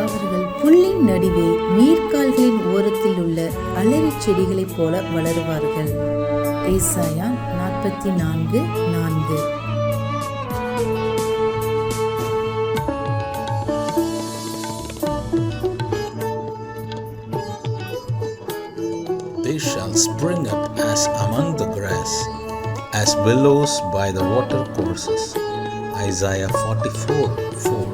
அவர்கள் புல்லின் நடுவே நீர்க்கால்களின் ஓரத்தில் உள்ள அலரி செடிகளைப் போல வளருவார்கள். ஏசாயா 44:4. They shall spring up as among the grass, as willows by the water courses. Isaiah 44:4.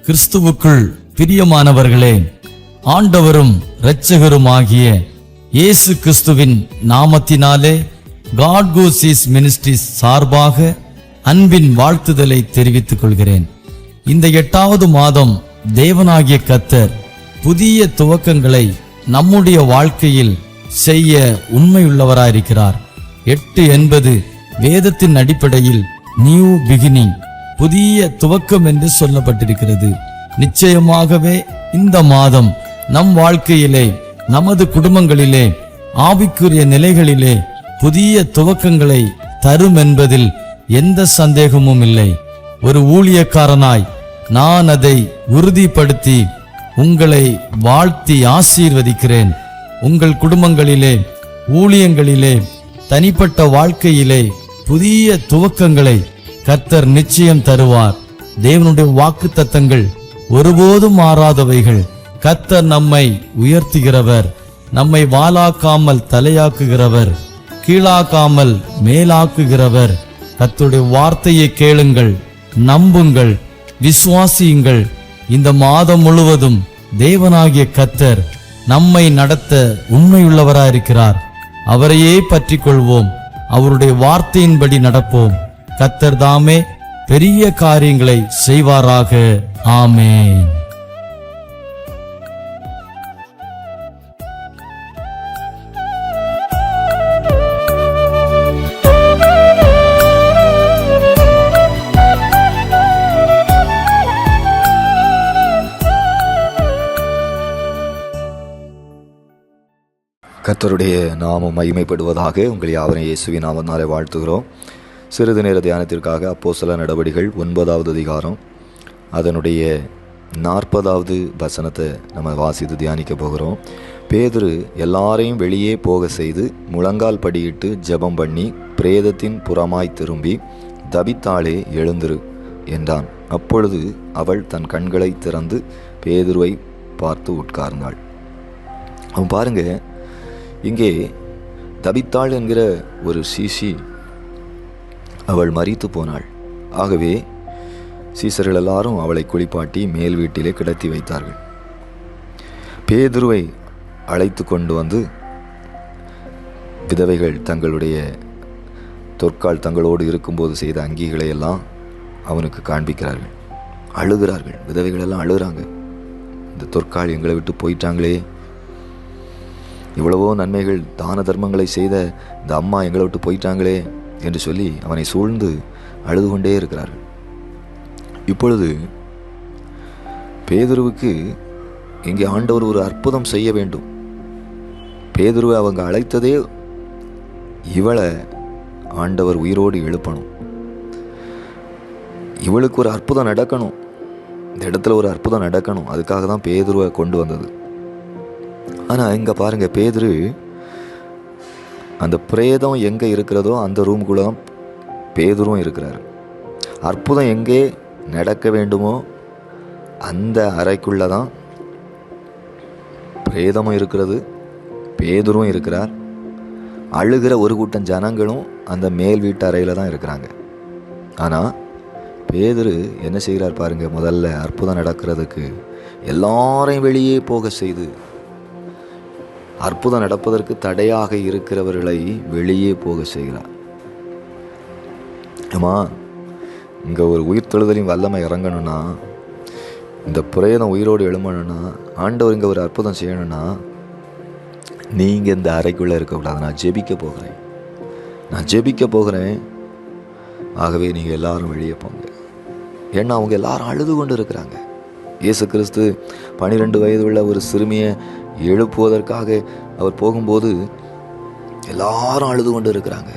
கிறிஸ்துவுக்குள் பிரியமானவர்களே, ஆண்டவரும் இரட்சகருமாகிய இயேசு கிறிஸ்துவின் நாமத்தினாலே காட் கோசீஸ் மினிஸ்ட்ரிஸ் சார்பாக அன்பின் வாழ்த்துதலை தெரிவித்துக் கொள்கிறேன். இந்த 8வது மாதம் தேவனாகிய கர்த்தர் புதிய துவக்கங்களை நம்முடைய வாழ்க்கையில் செய்ய உண்மையுள்ளவராயிருக்கிறார். 8 என்பது வேதத்தின் அடிப்படையில் நியூ பிகினிங், புதிய துவக்கம் என்று சொல்லப்பட்டிருக்கிறது. நிச்சயமாகவே இந்த மாதம் நம் வாழ்க்கையிலே, நமது குடும்பங்களிலே, ஆவிக்குரிய நிலைகளிலே புதிய துவக்கங்களை தரும் என்பதில் எந்த சந்தேகமும் இல்லை. ஒரு ஊழியக்காரனாய் நான் அதை உறுதிப்படுத்தி உங்களை வாழ்த்தி ஆசீர்வதிக்கிறேன். உங்கள் குடும்பங்களிலே, ஊழியங்களிலே, தனிப்பட்ட வாழ்க்கையிலே புதிய துவக்கங்களை கர்த்தர் நிச்சயம் தருவார். தேவனுடைய வாக்குத்தத்தங்கள் ஒருபோதும் மாறாதவைகள். கர்த்தர் நம்மை உயர்த்துகிறவர், நம்மை வாலாக்காமல் தலையாக்குகிறவர், கீழாக்காமல் மேலாக்குகிறவர். கர்த்தருடைய வார்த்தையை கேளுங்கள், நம்புங்கள், விசுவாசியுங்கள். இந்த மாதம் முழுவதும் தேவனாகிய கர்த்தர் நம்மை நடத்த உண்மையுள்ளவராயிருக்கிறார். அவரையே பற்றி கொள்வோம், அவருடைய வார்த்தையின்படி நடப்போம். கர்த்தர் தாமே பெரிய காரியங்களை செய்வாராக. ஆமென். கர்த்தருடைய நாமம் மகிமைப்படுவதாக. உங்கள் யாவரையும் இயேசுவின் நாமத்தினாலே வாழ்த்துகிறோம். சிறிது நேர தியானத்திற்காக அப்போஸ்தலர் நடபடிகள் 9வது அதிகாரம் அதனுடைய 40வது வசனத்தை நம்ம வாசித்து தியானிக்க போகிறோம். பேதுரு எல்லாரையும் வெளியே போக செய்து முழங்கால் படியிட்டு ஜெபம் பண்ணி பிரேதத்தின் புறமாய் திரும்பி, தபித்தாளே எழுந்திரு என்றான். அப்பொழுது அவள் தன் கண்களை திறந்து பேதுருவை பார்த்து உட்கார்ந்தாள். அவன் பாருங்க, இங்கே தபித்தாள் என்கிற ஒரு சீசி அவள் மரித்து போனாள். ஆகவே சீசர்கள் எல்லாரும் அவளை குளிப்பாட்டி மேல் வீட்டிலே கிடத்தி வைத்தார்கள். பேதுருவை அழைத்து கொண்டு வந்து விதவைகள் தங்களுடைய தொற்கால் தங்களோடு இருக்கும்போது செய்த அங்கிகளை எல்லாம் அவனுக்கு காண்பிக்கிறார்கள். அழுகிறார்கள். விதவைகள் எல்லாம் அழுகிறாங்க. இந்த தொற்கால் எங்களை விட்டு போயிட்டாங்களே, இவ்வளவோ நன்மைகள் தான தர்மங்களை செய்த இந்த அம்மா எங்களை விட்டு போயிட்டாங்களே என்று சொல்லி அவனை சூழ்ந்து அழுது கொண்டே இருக்கிறார்கள். இப்பொழுது பேதுருவுக்கு இங்கே ஆண்டவர் ஒரு அற்புதம் செய்ய வேண்டும். பேதுருவை அவங்க அழைத்ததே இவளை ஆண்டவர் உயிரோடு எழுப்பணும், இவளுக்கு ஒரு அற்புதம் நடக்கணும், இந்த இடத்துல ஒரு அற்புதம் நடக்கணும். அதுக்காக தான் பேதுருவை கொண்டு வந்தது. ஆனால் இங்கே பாருங்கள், பேதுரு அந்த பிரேதம் எங்கே இருக்கிறதோ அந்த ரூமுக்குள்ளே தான் பேதுருவும் இருக்கிறார். அற்புதம் எங்கே நடக்க வேண்டுமோ அந்த அறைக்குள்ளே தான் பிரேதமும் இருக்கிறது, பேதுருவும் இருக்கிறார். அழுகிற ஒரு கூட்டம் ஜனங்களும் அந்த மேல் வீட்டு அறையில் தான் இருக்கிறாங்க. ஆனால் பேதுரு என்ன செய்கிறார் பாருங்கள், முதல்ல அற்புதம் நடக்கிறதுக்கு எல்லாரையும் வெளியே போக செய்து, அற்புதம் நடப்பதற்கு தடையாக இருக்கிறவர்களை வெளியே போக செய்கிறார். ஆமா, இங்கே ஒரு உயிர்த்தெழுதலின் வல்லமை இறங்கணும்னா, இந்த பிரேதம் உயிரோடு எழும்பணும்னா, ஆண்டவர் இங்கே ஒரு அற்புதம் செய்யணும்னா, நீங்கள் இந்த அறைக்குள்ளே இருக்கக்கூடாது. நான் ஜெபிக்க போகிறேன். ஆகவே நீங்கள் எல்லாரும் வெளியே போங்க. ஏன்னா அவங்க எல்லாரும் அழுது கொண்டு இருக்கிறாங்க. இயேசு கிறிஸ்து 12 வயது உள்ள ஒரு சிறுமியை எழுப்புவதற்காக அவர் போகும்போது எல்லாரும் அழுது கொண்டு இருக்கிறாங்க.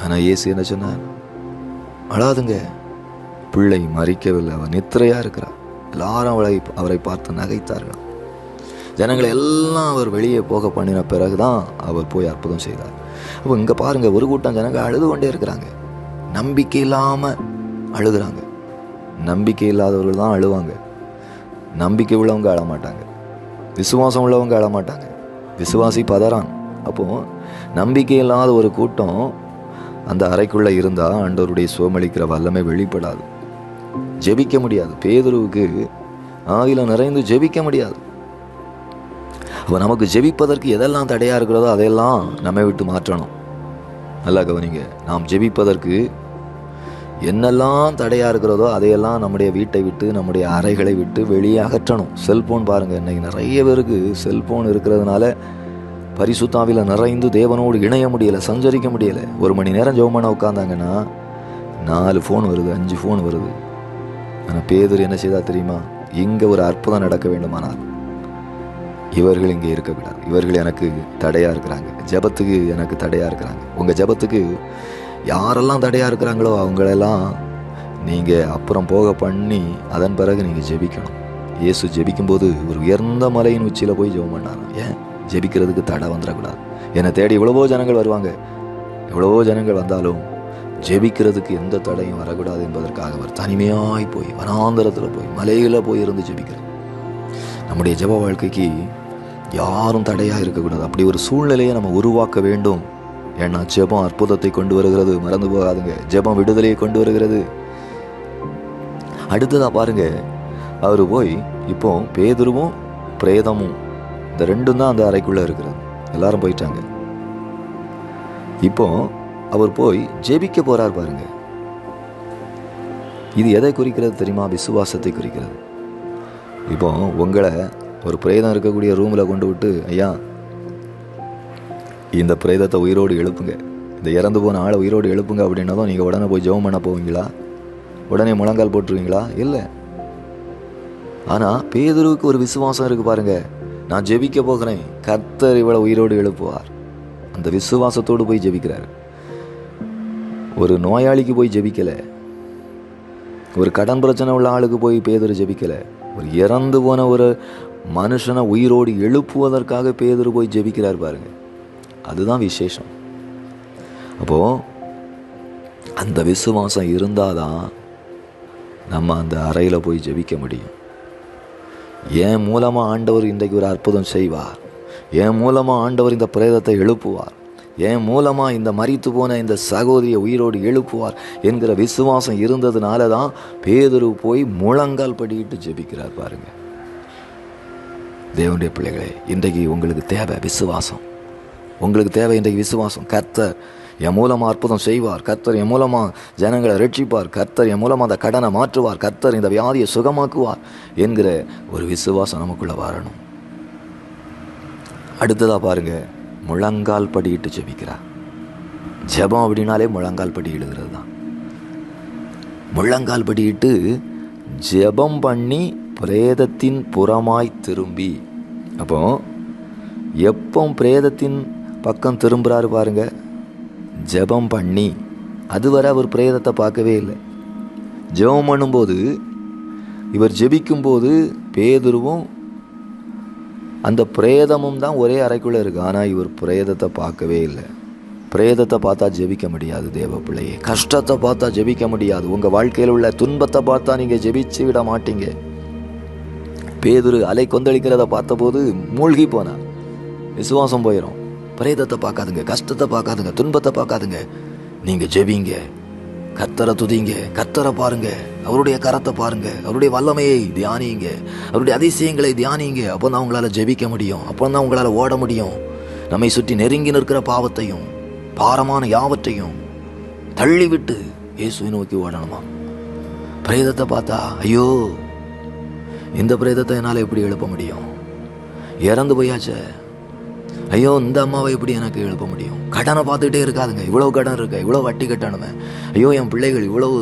ஆனால் இயேசு என்ன சொன்னார்? அழாதுங்க, பிள்ளை மரிக்கவில்லை, அவர் நித்திரையாக இருக்கிறார். எல்லாரும் அவரை பார்த்து நகைத்தார்கள். ஜனங்களை எல்லாம் அவர் வெளியே போக பண்ணின பிறகுதான் அவர் போய் அற்புதம் செய்தார். அப்போ இங்கே பாருங்க, ஒரு கூட்டம் ஜனங்கள் அழுது கொண்டே இருக்கிறாங்க. நம்பிக்கை இல்லாமல் அழுகிறாங்க. நம்பிக்கை இல்லாதவர்கள் தான் அழுவாங்க. நம்பிக்கை உள்ளவங்க அழமாட்டாங்க. விசுவாசம் உள்ளவங்க அழமாட்டாங்க. விசுவாசி பதறான். அப்போது நம்பிக்கை இல்லாத ஒரு கூட்டம் அந்த அறைக்குள்ளே இருந்தால் ஆண்டவருடைய சுகமளிக்கிற வல்லமை வெளிப்படாது. ஜெபிக்க முடியாது. பேதுருவுக்கு ஆவியில் நிறைந்து ஜெபிக்க முடியாது. அப்போ நமக்கு ஜெபிப்பதற்கு எதெல்லாம் தடையாக இருக்கிறதோ அதையெல்லாம் நம்மை விட்டு மாற்றணும். நல்லா கவனிங்க. நாம் ஜெபிப்பதற்கு என்னெல்லாம் தடையாக இருக்கிறதோ அதையெல்லாம் நம்முடைய வீட்டை விட்டு, நம்முடைய அறைகளை விட்டு வெளியே அகற்றணும். செல்ஃபோன் பாருங்கள், இன்றைக்கி நிறைய பேருக்கு செல்ஃபோன் இருக்கிறதுனால பரிசுத்தாவியில் நிறைந்து தேவனோடு இணைய முடியலை, சஞ்சரிக்க முடியலை. 1 மணி நேரம் ஜெபம் பண்ண உட்காந்தாங்கன்னா 4 ஃபோன் வருது, 5 ஃபோன் வருது. ஆனால் பேதுரு என்ன செய்தா தெரியுமா? இங்கே ஒரு அற்புதம் நடக்க வேண்டுமானால் இவர்கள் இங்கே இருக்கக்கூடாது. இவர்கள் எனக்கு தடையாக இருக்கிறாங்க, ஜெபத்துக்கு எனக்கு தடையாக இருக்கிறாங்க. உங்கள் ஜெபத்துக்கு யாரெல்லாம் தடையாக இருக்கிறாங்களோ அவங்களெல்லாம் நீங்கள் அப்புறம் போக பண்ணி அதன் பிறகு நீங்கள் ஜெபிக்கணும். இயேசு ஜெபிக்கும்போது ஒரு உயர்ந்த மலையின் உச்சியில் போய் ஜெபம் பண்ணாராம். ஏன்? ஜெபிக்கிறதுக்கு தடை வந்துடக்கூடாது. என்னை தேடி எவ்வளவோ ஜனங்கள் வருவாங்க. எவ்வளவோ ஜனங்கள் வந்தாலும் ஜெபிக்கிறதுக்கு எந்த தடையும் வரக்கூடாது என்பதற்காக அவர் தனிமையாய் போய் வனாந்தரத்தில் போய் மலையில் போய் இருந்து ஜெபிக்கிறார். நம்முடைய ஜெப வாழ்க்கைக்கு யாரும் தடையாக இருக்கக்கூடாது. அப்படி ஒரு சூழ்நிலையை நம்ம உருவாக்க வேண்டும். ஏன்னா ஜெபம் அற்புதத்தை கொண்டு வருகிறது, மறந்து போகாதுங்க. ஜெபம் விடுதலையை கொண்டு வருகிறது. அடுத்ததாக பாருங்க, அவர் போய் இப்போ பேதுருவும் பிரேதமும் இந்த 2 தான் அந்த அறைக்குள்ளே இருக்கிறது. எல்லாரும் போயிட்டாங்க. இப்போ அவர் போய் ஜெபிக்க போறார் பாருங்க. இது எதை குறிக்கிறது தெரியுமா? விசுவாசத்தை குறிக்கிறது. இப்போ உங்களை ஒரு பிரேதம் இருக்கக்கூடிய ரூமில் கொண்டு விட்டு, ஐயா இந்த பிரேதத்தை உயிரோடு எழுப்புங்க, இந்த இறந்து போன ஆளை உயிரோடு எழுப்புங்க அப்படின்னதும் நீங்கள் உடனே போய் ஜெபம் பண்ண போவீங்களா? உடனே முழங்கால் போட்டுருவீங்களா? இல்லை. ஆனால் பேதுருவுக்கு ஒரு விசுவாசம் இருக்குது பாருங்க. நான் ஜெபிக்க போகிறேன், கர்த்தர் இவளை உயிரோடு எழுப்புவார். அந்த விசுவாசத்தோடு போய் ஜெபிக்கிறார். ஒரு நோயாளிக்கு போய் ஜெபிக்கலை, ஒரு கடன் பிரச்சனை உள்ள ஆளுக்கு போய் பேதுரு ஜெபிக்கலை, ஒரு இறந்து போன ஒரு மனுஷனை உயிரோடு எழுப்புவதற்காக பேதுரு போய் ஜெபிக்கிறார் பாருங்க. அதுதான் விசேஷம். அப்போது அந்த விசுவாசம் இருந்தால் தான் நம்ம அந்த அறையில் போய் ஜெபிக்க முடியும். என் மூலமாக ஆண்டவர் இன்றைக்கு ஒரு அற்புதம் செய்வார், என் மூலமாக ஆண்டவர் இந்த பிரேதத்தை எழுப்புவார், என் மூலமாக இந்த மரித்து போன இந்த சகோதரியை உயிரோடு எழுப்புவார் என்கிற விசுவாசம் இருந்ததுனால தான் பேதுரு போய் முழங்கால் படிக்கிட்டு ஜெபிக்கிறார் பாருங்க. தேவனுடைய பிள்ளைகளே, இன்றைக்கு உங்களுக்கு தேவை விசுவாசம். உங்களுக்கு தேவை இன்றைக்கு விசுவாசம். கர்த்தர் என் மூலமாக அற்புதம் செய்வார், கர்த்தர் என் மூலமாக ஜனங்களை ரட்சிப்பார், கர்த்தர் என் மூலமாக அந்த கடனை மாற்றுவார், கர்த்தர் இந்த வியாதியை சுகமாக்குவார் என்கிற ஒரு விசுவாசம் நமக்குள்ளே வரணும். அடுத்ததாக பாருங்க, முழங்கால் படியிட்டு ஜெபிக்கிறார். ஜெபம் அப்படின்னாலே முழங்கால் படி எழுதுறது தான். முழங்கால் படியிட்டு ஜெபம் பண்ணி பிரேதத்தின் புறமாய் திரும்பி. அப்போ எப்போ பிரேதத்தின் பக்கம் திரும்புகிறாரு பாருங்க, ஜெபம் பண்ணி. அதுவரை அவர் பிரேதத்தை பார்க்கவே இல்லை. ஜெபம் பண்ணும்போது, இவர் ஜெபிக்கும்போது பேதுருவும் அந்த பிரேதமும் தான் ஒரே அறைக்குள்ளே இருக்கு. ஆனால் இவர் பிரேதத்தை பார்க்கவே இல்லை. பிரேதத்தை பார்த்தா ஜெபிக்க முடியாது தேவ பிள்ளையே. கஷ்டத்தை பார்த்தா ஜெபிக்க முடியாது. உங்கள் வாழ்க்கையில் உள்ள துன்பத்தை பார்த்தா நீங்கள் ஜெபிச்சு விட மாட்டீங்க. பேதுரு அலை கொந்தளிக்கிறத பார்த்தபோது மூழ்கி போனார். விசுவாசம் போயிடும். பிரேதத்தை பார்க்காதுங்க, கஷ்டத்தை பார்க்காதுங்க, துன்பத்தை பார்க்காதுங்க. நீங்கள் ஜெபிங்க, கர்த்தரை துதிங்க, கர்த்தரை பாருங்க, அவருடைய கரத்தை பாருங்க, அவருடைய வல்லமையை தியானிங்க, அவருடைய அதிசயங்களை தியானிங்க. அப்போ தான் உங்களால் ஜெபிக்க முடியும். அப்போ தான் உங்களால் ஓட முடியும். நம்மை சுற்றி நெருங்கி நிற்கிற பாவத்தையும் பாரமான யாவற்றையும் தள்ளிவிட்டு இயேசுவை நோக்கி ஓடணுமா? பிரேதத்தை பார்த்தா, ஐயோ இந்த பிரேதத்தை என்னால் எப்படி எழுப்ப முடியும்? இறந்து போயாச்சே, ஐயோ இந்த அம்மாவை எப்படி எனக்கு எழுப்ப முடியும்? கடனை பார்த்துக்கிட்டே இருக்காதுங்க. இவ்வளோ கடன் இருக்கு, இவ்வளோ வட்டி கட்டணுமே, ஐயோ என் பிள்ளைகள் இவ்வளவு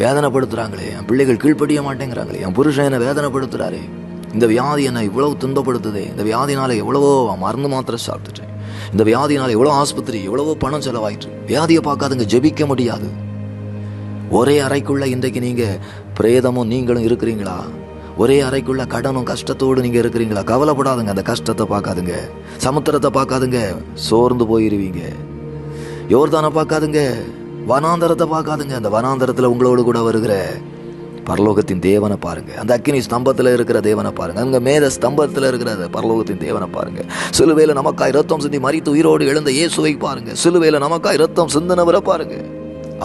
வேதனைப்படுத்துகிறாங்களே, என் பிள்ளைகள் கீழ்ப்படிய மாட்டேங்கிறாங்களே, என் புருஷன் என்னை வேதனைப்படுத்துகிறாரே, இந்த வியாதி என்னை இவ்வளவு துன்பப்படுத்துதே, இந்த வியாதினால எவ்வளவோ மருந்து மாத்திரை சாப்பிட்டுட்டேன், இந்த வியாதினால எவ்வளோ ஆஸ்பத்திரி எவ்வளவோ பணம் செலவாயிற்று. வியாதியை பார்க்காதுங்க, ஜெபிக்க முடியாது. ஒரே அறைக்குள்ள இன்றைக்கு நீங்க பிரேதமும் நீங்களும் இருக்கிறீங்களா? ஒரே அறைக்குள்ள கடனும் கஷ்டத்தோடு நீங்க இருக்கிறீங்களா? கவலைப்படாதுங்க, அந்த கஷ்டத்தை பார்க்காதுங்க. சமுத்திரத்தை பார்க்காதுங்க, சோர்ந்து போயிருவீங்க. யோர்தானை பார்க்காதுங்க, வனாந்தரத்தை பார்க்காதுங்க. அந்த வனாந்தரத்தில் உங்களோடு கூட வருகிற பரலோகத்தின் தேவனை பாருங்க. அந்த அக்கினி ஸ்தம்பத்தில் இருக்கிற தேவனை பாருங்க. அங்கே மேத ஸ்தம்பத்தில் இருக்கிற பரலோகத்தின் தேவனை பாருங்க. சிலுவையில் நமக்காய் ரத்தம் சிந்தி மரித்து உயிரோடு எழுந்த இயேசுவை பாருங்க. சிலுவையில் நமக்காய் ரத்தம் சிந்தினவரை பாருங்க.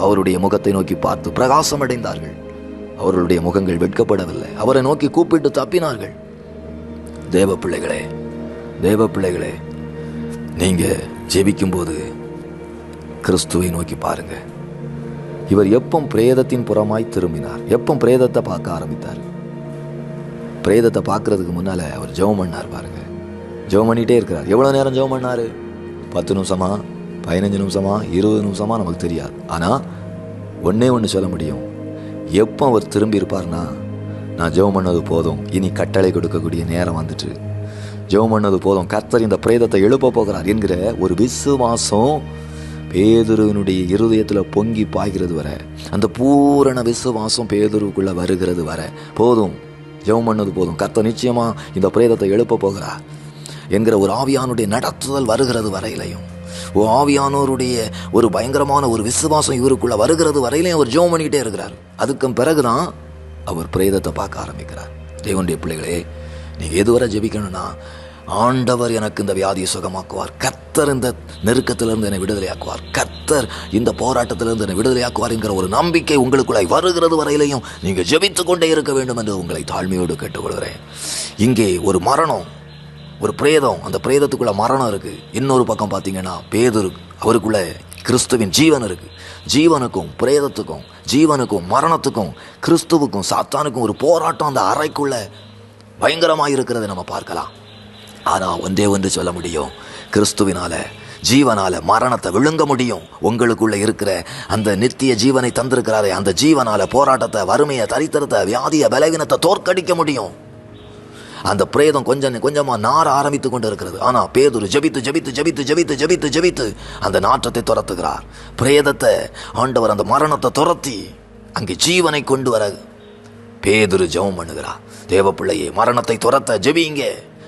அவருடைய முகத்தை நோக்கி பார்த்து பிரகாசம் அடைந்தார்கள். அவர்களுடைய முகங்கள் வெட்கப்படவில்லை. அவரை நோக்கி கூப்பிட்டு தப்பினார்கள். தேவ பிள்ளைகளே, தேவ பிள்ளைகளே, நீங்க ஜெபிக்கும் போது கிறிஸ்துவை நோக்கி பாருங்க. இவர் எப்போ பிரேதத்தின் புறமாய் திரும்பினார்? எப்போ பிரேதத்தை பார்க்க ஆரம்பித்தார்? பிரேதத்தை பார்க்கறதுக்கு முன்னால அவர் ஜெபம் பண்ணார் பாருங்க. ஜெபம் பண்ணிட்டே இருக்கிறார். எவ்வளவு நேரம் ஜெபம் பண்ணாரு? 10 நிமிஷமா, 15 நிமிஷமா, 20 நிமிஷமா நமக்கு தெரியாது. ஆனா ஒன்னே ஒன்று சொல்ல முடியும், எப்போ அவர் திரும்பி இருப்பார்னா, நான் ஜெபம் பண்ணது போதும், இனி கட்டளை கொடுக்கக்கூடிய நேரம் வந்துட்டு, ஜெபம் பண்ணது போதும், கர்த்தர் இந்த பிரேதத்தை எழுப்ப போகிறார் என்கிற ஒரு விசுவாசம் பேதுருவினுடைய இருதயத்தில் பொங்கி பாய்கிறது வர, அந்த பூரண விசுவாசம் பேதுருவுக்குள்ள வருகிறது வர, போதும், ஜெபம் பண்ணது போதும், கர்த்தர் நிச்சயமா இந்த பிரேதத்தை எழுப்ப போகிறார் என்கிற ஒரு ஆவியானுடைய நடத்துதல் வருகிறது வரையிலையும், ஆவியானோருடைய ஒரு பயங்கரமான ஒரு விசுவாசம் இவருக்குள்ள வருகிறது வரையிலையும் அவர் ஜெபம் பண்ணிக்கிட்டே இருக்கிறார். அதுக்கும் பிறகுதான் அவர் பிரேதத்தை பார்க்க ஆரம்பிக்கிறார். தேவனுடைய பிள்ளைகளே, நீங்க எதுவரை ஜெபிக்கணும்னா, ஆண்டவர் எனக்கு இந்த வியாதியை சுகமாக்குவார், கர்த்தர் இந்த நெருக்கத்திலிருந்து என்னை விடுதலையாக்குவார், கர்த்தர் இந்த போராட்டத்திலிருந்து என்னை விடுதலையாக்குவார் என்கிற ஒரு நம்பிக்கை உங்களுக்குள்ளாய் வருகிறது வரையிலையும் நீங்க ஜெபித்து கொண்டே இருக்க வேண்டும் என்று உங்களை தாழ்மையோடு கேட்டுக்கொள்கிறேன். இங்கே ஒரு மரணம், ஒரு பிரேதம், அந்த பிரேதத்துக்குள்ள மரணம் இருக்கு. இன்னொரு பக்கம் பார்த்தீங்கன்னா பேதுரு, அவருக்குள்ள கிறிஸ்துவின் ஜீவன் இருக்கு. ஜீவனுக்கும் பிரேதத்துக்கும், ஜீவனுக்கும் மரணத்துக்கும், கிறிஸ்துவுக்கும் சாத்தானுக்கும் ஒரு போராட்டம் அந்த அறைக்குள்ள பயங்கரமாக இருக்கிறதை நம்ம பார்க்கலாம். ஆனால் ஒன்றே ஒன்று சொல்ல முடியும், கிறிஸ்துவினால ஜீவனால மரணத்தை விழுங்க முடியும். உங்களுக்குள்ள இருக்கிற அந்த நித்திய ஜீவனை தந்திருக்கிறாரே, அந்த ஜீவனால போராட்டத்தை, வறுமையை, தரித்திரத்தை, வியாதியை, பலவீனத்தை தோற்கடிக்க முடியும். அந்த பிரேதம் கொஞ்சம் கொஞ்சமா நார ஆரம்பித்து கொண்டு இருக்கிறது. ஆனா பேதுரு ஜெபித்து ஜெபித்து ஜெபித்து ஜெபித்து ஜெபித்து ஜெபித்து அந்த நாற்றத்தை துரத்துகிறார். பிரேதத்தை ஆண்டவர், அந்த மரணத்தை துரத்தி அங்கே ஜீவனை கொண்டு வர பேதுரு ஜெபம் பண்ணுகிறார். தேவ பிள்ளையே, மரணத்தை துரத்த ஜெபிங்க,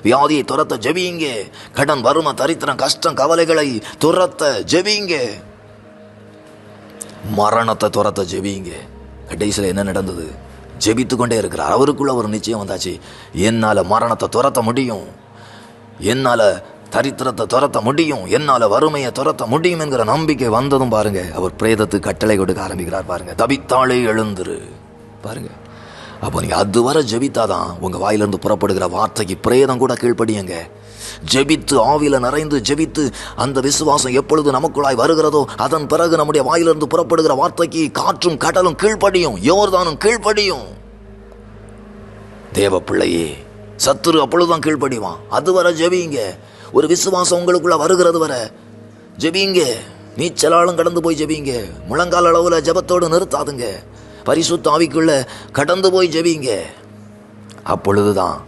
வியாதியை துரத்த ஜெபிங்க, கடன், வறுமை, தரித்திரம், கஷ்டம், கவலைகளை துரத்த ஜெபிங்க, மரணத்தை துரத்த ஜெபிங்க. கடைசியில் என்ன நடந்தது? ஜெபித்து கொண்டே இருக்கிறார். அவருக்குள்ள ஒரு நிச்சயம் வந்தாச்சு, என்னால மரணத்தை துரத்த முடியும், என்னால தரித்திரத்தை துரத்த முடியும், என்னால வறுமையை துரத்த முடியும் என்கிற நம்பிக்கை வந்ததும் பாருங்க, அவர் பிரேதத்துக்கு கட்டளை கொடுக்க ஆரம்பிக்கிறார். பாருங்க, தபித்தாளே எழுந்துரு. பாருங்க, அப்போ நீங்க அதுவரை ஜெபித்தாதான் உங்க வாயிலிருந்து புறப்படுகிற வார்த்தைக்கு பிரேதம் கூட கீழ்ப்படியுங்க. ஜெபித்து ஆவியில நிறைந்து ஜெபித்து அந்த விசுவாசம் எப்பொழுது நமக்குள்ளாய் வருகிறதோ, அதன் பிறகு நம்முடைய வாயிலிருந்து புறப்படுகிற வார்த்தைக்கு காற்றும் கடலும் கீழ்ப்படியும், யோர்தானும் கீழ்ப்படியும். தேவ பிள்ளையே, சத்துரு அப்பொழுதுதான் கீழ்ப்படிவான். அதுவரை ஜெபிங்க. ஒரு விசுவாசம் உங்களுக்குள்ள வருகிறது வர ஜெபிங்க. நீச்சலாலும் கடந்து போய் ஜெபிங்க. முழங்கால் அளவுல ஜெபத்தோடு நிறுத்தாதுங்க. பரிசுத்த ஆவிக்குள்ள கடந்து போய் ஜெபிங்க. அப்பொழுதுதான்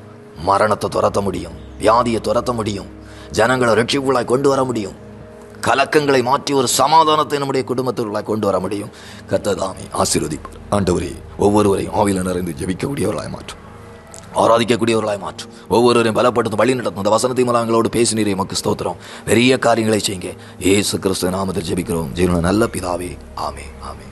மரணத்தை துரத்த முடியும், வியாதியை துரத்த முடியும், ஜனங்களை ரட்சிப்புள்ளாய் கொண்டு வர முடியும், கலக்கங்களை மாற்றி ஒரு சமாதானத்தை நம்முடைய குடும்பத்திற்குள்ளாய் கொண்டு வர முடியும். கர்த்தர் தாமே ஆசீர்வதிப்பார். ஆண்டவரே, ஒவ்வொருவரையும் ஆவியில நிறைந்து ஜெபிக்கக்கூடியவர்களாய் மாற்றும், ஆராதிக்கக்கூடியவர்களாய் மாற்றும், ஒவ்வொருவரையும் பலப்படுத்தும், வழி நடத்தும். இந்த வசனத்தை மூலம் எங்களோடு பேசினீரே, எமக்கு ஸ்தோத்திரம். பெரிய காரியங்களை செய்யுங்க. இயேசு கிறிஸ்து நாமத்தில் ஜெபிக்கிறோம் ஜீவன நல்ல பிதாவே. ஆமே, ஆமே.